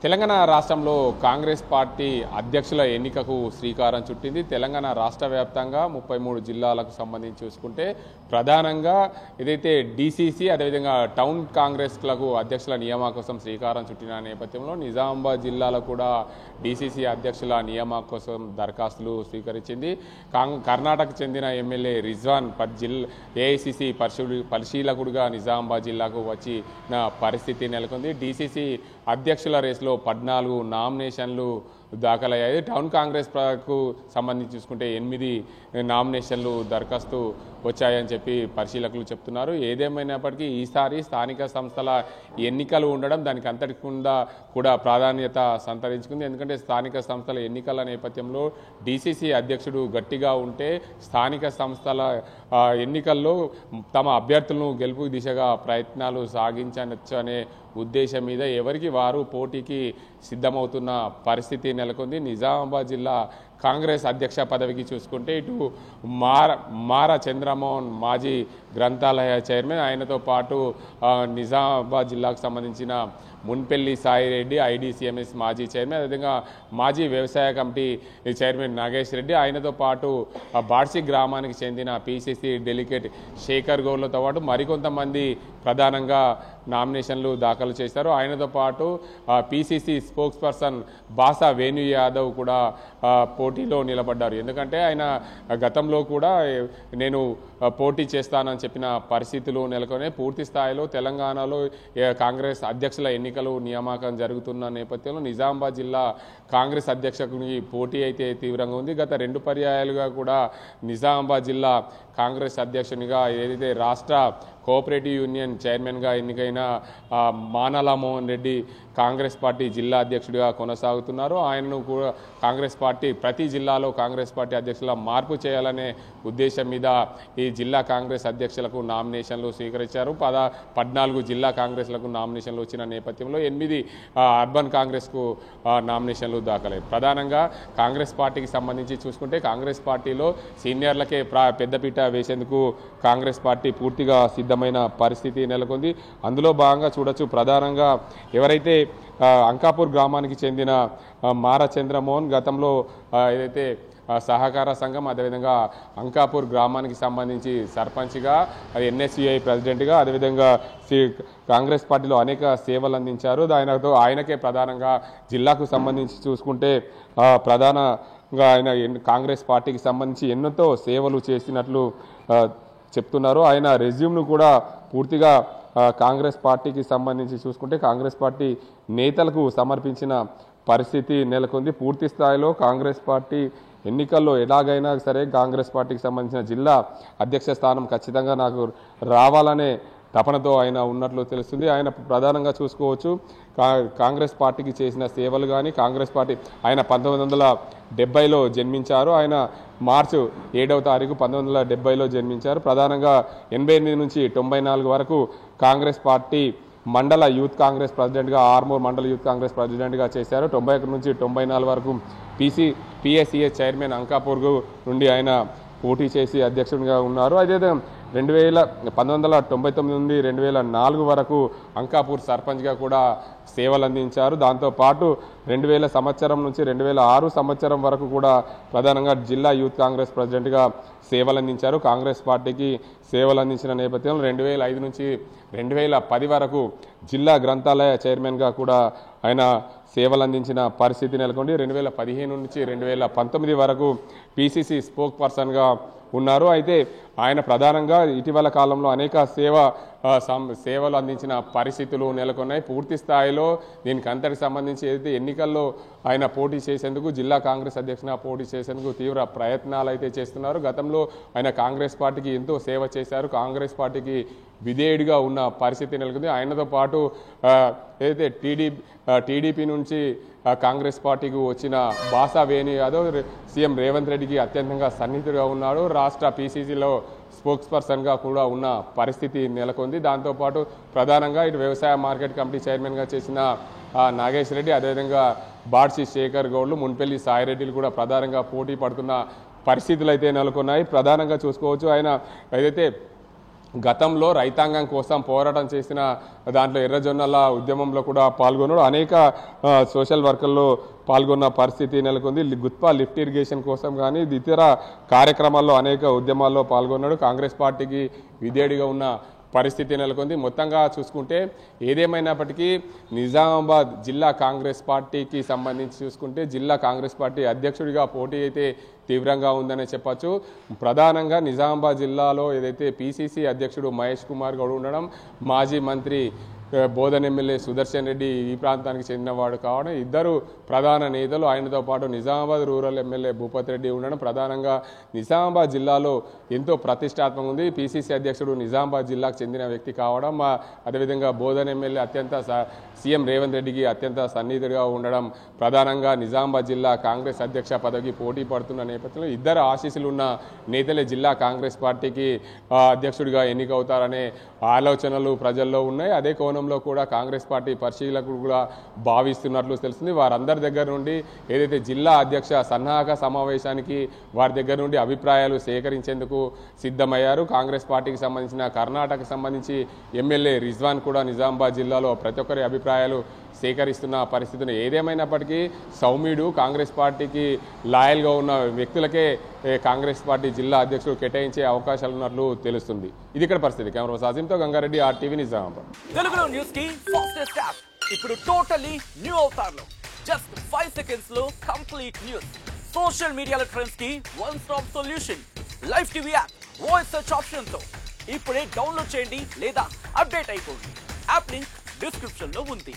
తెలంగాణ రాష్ట్రంలో కాంగ్రెస్ పార్టీ అధ్యక్షుల ఎన్నికకు శ్రీకారం చుట్టింది. తెలంగాణ రాష్ట్ర వ్యాప్తంగా 33 జిల్లాలకు సంబంధించి చూసుకుంటే ప్రధానంగా ఏదైతే డీసీసీ అదేవిధంగా టౌన్ కాంగ్రెస్లకు అధ్యక్షుల నియామకం కోసం శ్రీకారం చుట్టిన నేపథ్యంలో నిజామాబాద్ జిల్లాలో కూడా డీసీసీ అధ్యక్షుల నియామకం కోసం దరఖాస్తులు స్వీకరించింది. కర్ణాటక చెందిన ఎమ్మెల్యే రిజ్వాన్ ఏఐసిసి పరిశీలకుడిగా నిజామాబాద్ జిల్లాకు వచ్చిన పరిస్థితి నెలకొంది. డీసీసీ అధ్యక్షుల రేసులో 14 నామినేషన్లు దాఖలయ్యాయి. టౌన్ కాంగ్రెస్కు సంబంధించి చూసుకుంటే 8 నామినేషన్లు దరఖాస్తు వచ్చాయని చెప్పి పరిశీలకులు చెప్తున్నారు. ఏదేమైనప్పటికీ ఈసారి స్థానిక సంస్థల ఎన్నికలు ఉండడం దానికి అంతటికుండా కూడా ప్రాధాన్యత సంతరించుకుంది. ఎందుకంటే స్థానిక సంస్థల ఎన్నికల నేపథ్యంలో డీసీసీ అధ్యక్షుడు గట్టిగా ఉంటే స్థానిక సంస్థల ఎన్నికల్లో తమ అభ్యర్థులను గెలుపు దిశగా ప్రయత్నాలు సాగించవచ్చు అనే ఉద్దేశం మీద ఎవరికి వారు పోటీకి సిద్ధమవుతున్న పరిస్థితి నెలకొంది. నిజామాబాద్ జిల్లా కాంగ్రెస్ అధ్యక్ష పదవికి చూసుకుంటే ఇటు మార చంద్రమోహన్ మాజీ గ్రంథాలయ చైర్మన్, ఆయనతో పాటు నిజామాబాద్ జిల్లాకు సంబంధించిన మున్పెల్లి సాయిరెడ్డి ఐడిసిఎంఎస్ మాజీ చైర్మన్, అదేవిధంగా మాజీ వ్యవసాయ కమిటీ చైర్మన్ నాగేష్ రెడ్డి, ఆయనతో పాటు బాడ్సి గ్రామానికి చెందిన పిసిసి డెలిగేట్ శేఖర్ గౌడ్లతో పాటు మరికొంతమంది ప్రధానంగా నామినేషన్లు దాఖలు చేశారు. ఆయనతో పాటు PCC spokesperson Basa Venu Yadav కూడా పోటీలో నిలబడ్డారు. ఎందుకంటే ఆయన గతంలో కూడా నేను పోటీ చేస్తానని చెప్పిన పరిస్థితులు నెలకొని పూర్తి స్థాయిలో తెలంగాణలో కాంగ్రెస్ అధ్యక్షుల ఎన్నికలు నియామకం జరుగుతున్న నేపథ్యంలో నిజామాబాద్ జిల్లా కాంగ్రెస్ అధ్యక్షునికి పోటీ అయితే తీవ్రంగా ఉంది. గత 2 పర్యాయాలుగా కూడా నిజామాబాద్ జిల్లా కాంగ్రెస్ అధ్యక్షునిగా ఏదైతే రాష్ట్ర కోఆపరేటివ్ యూనియన్ చైర్మన్గా ఎన్నికైన మానల మోహన్ రెడ్డి కాంగ్రెస్ పార్టీ జిల్లా అధ్యక్షుడిగా కొనసాగుతున్నారు. ఆయనను కూడా కాంగ్రెస్ పార్టీ ప్రతి జిల్లాలో కాంగ్రెస్ పార్టీ అధ్యక్షుల మార్పు చేయాలనే ఉద్దేశం మీద ఈ జిల్లా కాంగ్రెస్ అధ్యక్షులకు నామినేషన్లు స్వీకరించారు. 14 జిల్లా కాంగ్రెస్లకు నామినేషన్లు వచ్చిన నేపథ్యంలో 8 అర్బన్ కాంగ్రెస్కు నామినేషన్లు దాఖలయ్యాయి. ప్రధానంగా కాంగ్రెస్ పార్టీకి సంబంధించి చూసుకుంటే కాంగ్రెస్ పార్టీలో సీనియర్లకే పెద్దపీట వేసేందుకు కాంగ్రెస్ పార్టీ పూర్తిగా సిద్ధమైన పరిస్థితి నెలకొంది. అందులో భాగంగా చూడొచ్చు, ప్రధానంగా ఎవరైతే అంకాపూర్ గ్రామానికి చెందిన మార చంద్రమోహన్ గతంలో ఏదైతే సహకార సంఘం అదేవిధంగా అంకాపూర్ గ్రామానికి సంబంధించి సర్పంచ్గా, ఎన్ఎస్యుఐ ప్రెసిడెంట్గా, అదేవిధంగా కాంగ్రెస్ పార్టీలో అనేక సేవలు అందించారు. ఆయనకే ప్రధానంగా జిల్లాకు సంబంధించి చూసుకుంటే ప్రధానంగా ఆయన కాంగ్రెస్ పార్టీకి సంబంధించి ఎన్నో సేవలు చేసినట్లు చెప్తున్నారు. ఆయన రెజ్యూమ్ను కూడా పూర్తిగా కాంగ్రెస్ పార్టీకి సంబంధించి చూసుకుంటే కాంగ్రెస్ పార్టీ నేతలకు సమర్పించిన పరిస్థితి నెలకొంది. పూర్తి స్థాయిలో కాంగ్రెస్ పార్టీ ఎన్నికల్లో ఎలాగైనా సరే కాంగ్రెస్ పార్టీకి సంబంధించిన జిల్లా అధ్యక్ష స్థానం ఖచ్చితంగా నాకు రావాలనే తపనతో ఆయన ఉన్నట్లు తెలుస్తుంది. ఆయన ప్రధానంగా చూసుకోవచ్చు కాంగ్రెస్ పార్టీకి చేసిన సేవలు కానీ కాంగ్రెస్ పార్టీ ఆయన 1970లో జన్మించారు. ఆయన మార్చి 7వ తారీఖు 1970లో జన్మించారు. ప్రధానంగా 88 నుంచి 94 వరకు కాంగ్రెస్ పార్టీ మండల యూత్ కాంగ్రెస్ ప్రెసిడెంట్గా ఆర్మూర్ మండల యూత్ కాంగ్రెస్ ప్రెసిడెంట్గా చేశారు. 91 నుంచి 94 వరకు పిఎస్సిఎస్ చైర్మన్ అంకాపూర్ నుండి ఆయన పోటీ చేసి అధ్యక్షుడిగా ఉన్నారు. అయితే 1999 నుండి 2004 వరకు అంకాపూర్ సర్పంచ్గా కూడా సేవలు అందించారు. దాంతోపాటు 2000 సంవత్సరం నుంచి 2006 సంవత్సరం వరకు కూడా ప్రధానంగా జిల్లా యూత్ కాంగ్రెస్ ప్రెసిడెంట్గా సేవలు అందించారు. కాంగ్రెస్ పార్టీకి సేవలు అందించిన నేపథ్యంలో 2005 నుంచి 2010 వరకు జిల్లా గ్రంథాలయ చైర్మన్గా కూడా ఆయన సేవలు అందించిన పరిస్థితి నెలకొంది. 2015 నుంచి 2019 వరకు పిసిసి స్పోక్ పర్సన్గా ఉన్నారు. అయితే ఆయన ప్రధానంగా ఇటీవల కాలంలో అనేక సేవలు అందించిన పరిస్థితులు నెలకొన్నాయి. పూర్తి స్థాయిలో దీనికి అంతటికి సంబంధించి ఏదైతే ఎన్నికల్లో ఆయన పోటీ చేసేందుకు జిల్లా కాంగ్రెస్ అధ్యక్షునిగా పోటీ చేసేందుకు తీవ్ర ప్రయత్నాలు అయితే చేస్తున్నారు. గతంలో ఆయన కాంగ్రెస్ పార్టీకి ఎంతో సేవ చేశారు. కాంగ్రెస్ పార్టీకి విధేయుడిగా ఉన్న పరిస్థితి నెలకొంది. ఆయనతో పాటు ఏదైతే టీడీపీ నుంచి కాంగ్రెస్ పార్టీకి వచ్చిన బాసా వేణు యాదవ్ సీఎం రేవంత్ రెడ్డికి అత్యంతంగా సన్నిహితుడిగా ఉన్నాడు. రాష్ట్ర పిసిసిలో స్పోక్స్ పర్సన్గా కూడా ఉన్న పరిస్థితి నెలకొంది. దాంతోపాటు ప్రధానంగా ఇటు వ్యవసాయ మార్కెట్ కమిటీ చైర్మన్గా చేసిన నాగేష్ రెడ్డి, అదేవిధంగా బాడ్సి శేఖర్ గౌడ్లు, మున్పెల్లి సాయిరెడ్డిలు కూడా ప్రధానంగా పోటీ పడుతున్న పరిస్థితులు అయితే నెలకొన్నాయి. ప్రధానంగా చూసుకోవచ్చు ఆయన ఏదైతే గతంలో రైతాంగం కోసం పోరాటం చేసిన దాంట్లో ఎర్రజొన్నల ఉద్యమంలో కూడా పాల్గొన్నాడు. అనేక సోషల్ వర్కర్లో పాల్గొన్న పరిస్థితి నెలకొంది. గుత్పా లిఫ్ట్ ఇరిగేషన్ కోసం కానీ ఇతర కార్యక్రమాల్లో అనేక ఉద్యమాల్లో పాల్గొన్నాడు. కాంగ్రెస్ పార్టీకి విధేయుడిగా ఉన్న పరిస్థితి నెలకొంది. మొత్తంగా చూసుకుంటే ఏదేమైనప్పటికీ నిజామాబాద్ జిల్లా కాంగ్రెస్ పార్టీకి సంబంధించి చూసుకుంటే జిల్లా కాంగ్రెస్ పార్టీ అధ్యక్షుడిగా పోటీ అయితే తీవ్రంగా ఉందనే చెప్పచ్చు. ప్రధానంగా నిజామాబాద్ జిల్లాలో ఏదైతే పిసిసి అధ్యక్షుడు మహేష్ కుమార్ గౌడ్ ఉండడం, మాజీ మంత్రి బోధన్ ఎమ్మెల్యే సుదర్శన్ రెడ్డి ఈ ప్రాంతానికి చెందినవాడు కావడం, ఇద్దరు ప్రధాన నేతలు, ఆయనతో పాటు నిజామాబాద్ రూరల్ ఎమ్మెల్యే భూపత్ రెడ్డి ఉండడం ప్రధానంగా నిజామాబాద్ జిల్లాలో ఎంతో ప్రతిష్టాత్మకంగా ఉంది. పిసిసి అధ్యక్షుడు నిజామాబాద్ జిల్లాకు చెందిన వ్యక్తి కావడం, అదేవిధంగా బోధన్ ఎమ్మెల్యే సీఎం రేవంత్ రెడ్డికి అత్యంత సన్నిహితుడిగా ఉండడం ప్రధానంగా నిజామాబాద్ జిల్లా కాంగ్రెస్ అధ్యక్ష పదవికి పోటీ పడుతున్న నేపథ్యంలో ఇద్దరు ఆశీస్సులు ఉన్న నేతలే జిల్లా కాంగ్రెస్ పార్టీకి అధ్యక్షుడిగా ఎన్నికవుతారనే ఆలోచనలు ప్రజల్లో ఉన్నాయి. అదే కోణంలో కూడా కాంగ్రెస్ పార్టీ పరిశీలకులు కూడా భావిస్తున్నట్లు తెలుస్తుంది. వారందరి దగ్గర నుండి ఏదైతే జిల్లా అధ్యక్ష సన్నాహక సమావేశానికి వారి దగ్గర నుండి అభిప్రాయాలు సేకరించేందుకు సిద్ధమయ్యారు. కాంగ్రెస్ పార్టీకి సంబంధించిన కర్ణాటకకు సంబంధించి ఎమ్మెల్యే రిజ్వాన్ కూడా నిజామాబాద్ జిల్లాలో ప్రతి ఒక్కరి అభిప్రాయాలు సేకరిస్తున్న పరిస్థితిని. ఏదేమైనప్పటికీ సౌమ్యుడు కాంగ్రెస్ పార్టీకి లాయల్గా ఉన్న వ్యక్తులకే కాంగ్రెస్ పార్టీ జిల్లా అధ్యక్షుడు కేటాయించే అవకాశాలు ఉన్నట్లు తెలుస్తుంది. ఇది ఇక్కడ పరిస్థితి. కెమెరా సాజింతో గంగారెడ్డి, RTV నిజామాబాద్. తెలుగులో న్యూస్ కి ఫాస్టెస్ట్ యాప్ ఇప్పుడు టోటల్లీ న్యూ అవతార్లో జస్ట్ 5 సెకండ్స్ లో కంప్లీట్ న్యూస్, సోషల్ మీడియాలో ట్రెండ్స్ కి one stop solution, live TV app, voice search option తో ఇప్పుడే డౌన్లోడ్ చేయండి లేదా అప్డేట్ అయిపోండి. యాప్ లింక్ డిస్క్రిప్షన్ లో ఉంది.